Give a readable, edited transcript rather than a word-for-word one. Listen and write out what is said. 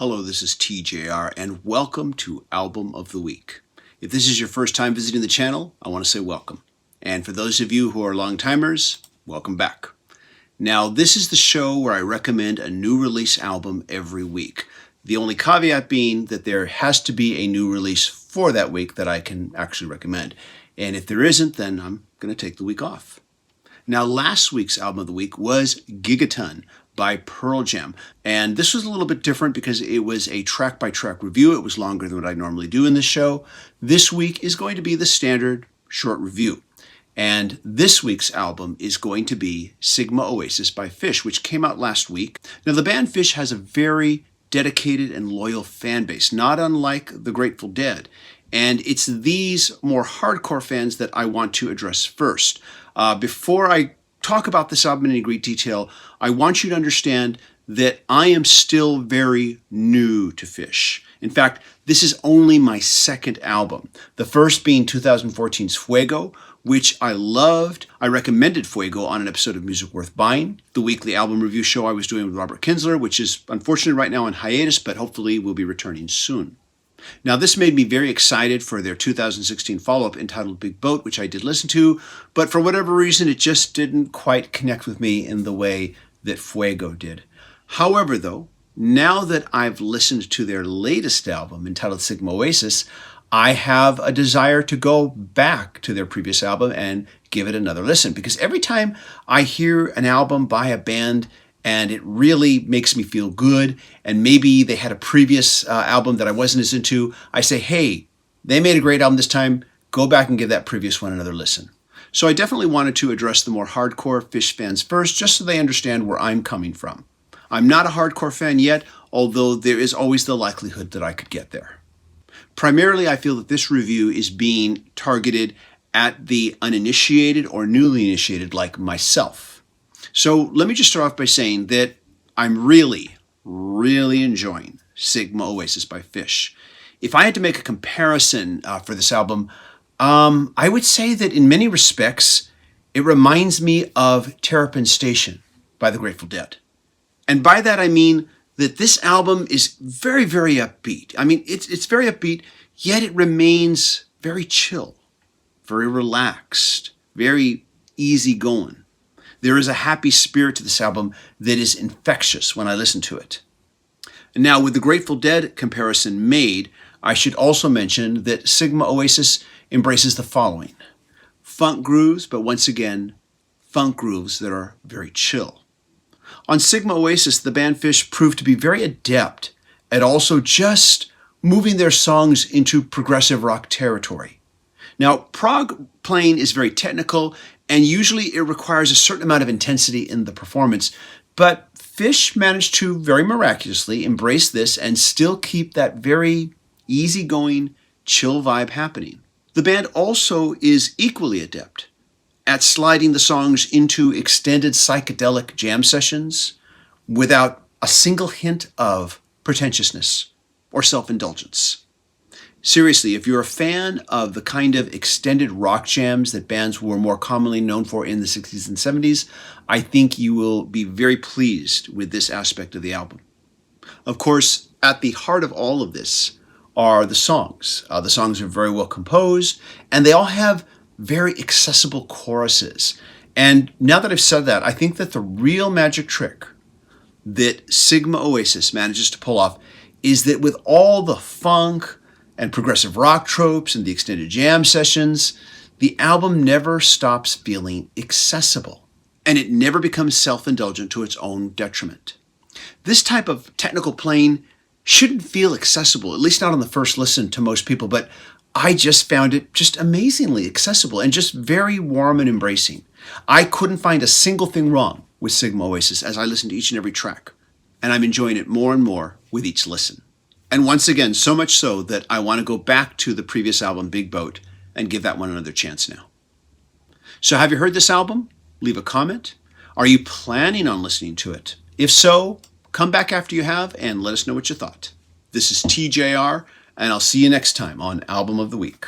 Hello, this is TJR, and welcome to Album of the Week. If this is your first time visiting the channel, I want to say welcome. And for those of you who are long-timers, welcome back. Now, this is the show where I recommend a new release album every week. The only caveat being that there has to be a new release for that week that I can actually recommend. And if there isn't, then I'm going to take the week off. Now, last week's Album of the Week was Gigaton by Pearl Jam. And this was a little bit different because it was a track-by-track review. It was longer than what I normally do in this show. This week is going to be the standard short review. And this week's album is going to be Sigma Oasis by Phish, which came out last week. Now, the band Phish has a very dedicated and loyal fan base, not unlike the Grateful Dead. And it's these more hardcore fans that I want to address first. Before I talk about this album in any great detail, I want you to understand that I am still very new to Phish. In fact, this is only my second album. The first being 2014's Fuego, which I loved. I recommended Fuego on an episode of Music Worth Buying, the weekly album review show I was doing with Robert Kinsler, which is unfortunately right now on hiatus, but hopefully will be returning soon. Now, this made me very excited for their 2016 follow-up entitled Big Boat, which I did listen to, but for whatever reason, it just didn't quite connect with me in the way that Fuego did. However, though, now that I've listened to their latest album entitled Sigma Oasis, I have a desire to go back to their previous album and give it another listen, because every time I hear an album by a band and it really makes me feel good, and maybe they had a previous album that I wasn't as into, I say, hey, they made a great album this time, go back and give that previous one another listen. So I definitely wanted to address the more hardcore Phish fans first, just so they understand where I'm coming from. I'm not a hardcore fan yet, although there is always the likelihood that I could get there. Primarily, I feel that this review is being targeted at the uninitiated or newly initiated like myself. So let me just start off by saying that I'm really enjoying Sigma Oasis by Phish. If I had to make a comparison for this album, I would say that in many respects, it reminds me of Terrapin Station by the Grateful Dead. And by that I mean that this album is very upbeat. I mean, it's very upbeat, yet it remains very chill, very relaxed, very easygoing. There is a happy spirit to this album that is infectious when I listen to it. And now, with the Grateful Dead comparison made, I should also mention that Sigma Oasis embraces the following: funk grooves, but once again, funk grooves that are very chill. On Sigma Oasis, the band Phish proved to be very adept at also just moving their songs into progressive rock territory. Now, prog playing is very technical, and usually it requires a certain amount of intensity in the performance, but Phish managed to very miraculously embrace this and still keep that very easygoing, chill vibe happening. The band also is equally adept at sliding the songs into extended psychedelic jam sessions without a single hint of pretentiousness or self-indulgence. Seriously, if you're a fan of the kind of extended rock jams that bands were more commonly known for in the 60s and 70s, I think you will be very pleased with this aspect of the album. Of course, at the heart of all of this are the songs. The songs are very well composed, and they all have very accessible choruses. And now that I've said that, I think that the real magic trick that Sigma Oasis manages to pull off is that with all the funk and progressive rock tropes and the extended jam sessions, the album never stops feeling accessible, and it never becomes self-indulgent to its own detriment. This type of technical playing shouldn't feel accessible, at least not on the first listen to most people, but I just found it just amazingly accessible and just very warm and embracing. I couldn't find a single thing wrong with Sigma Oasis as I listened to each and every track, and I'm enjoying it more and more with each listen. And once again, so much so that I want to go back to the previous album, Big Boat, and give that one another chance now. So have you heard this album? Leave a comment. Are you planning on listening to it? If so, come back after you have and let us know what you thought. This is TJR, and I'll see you next time on Album of the Week.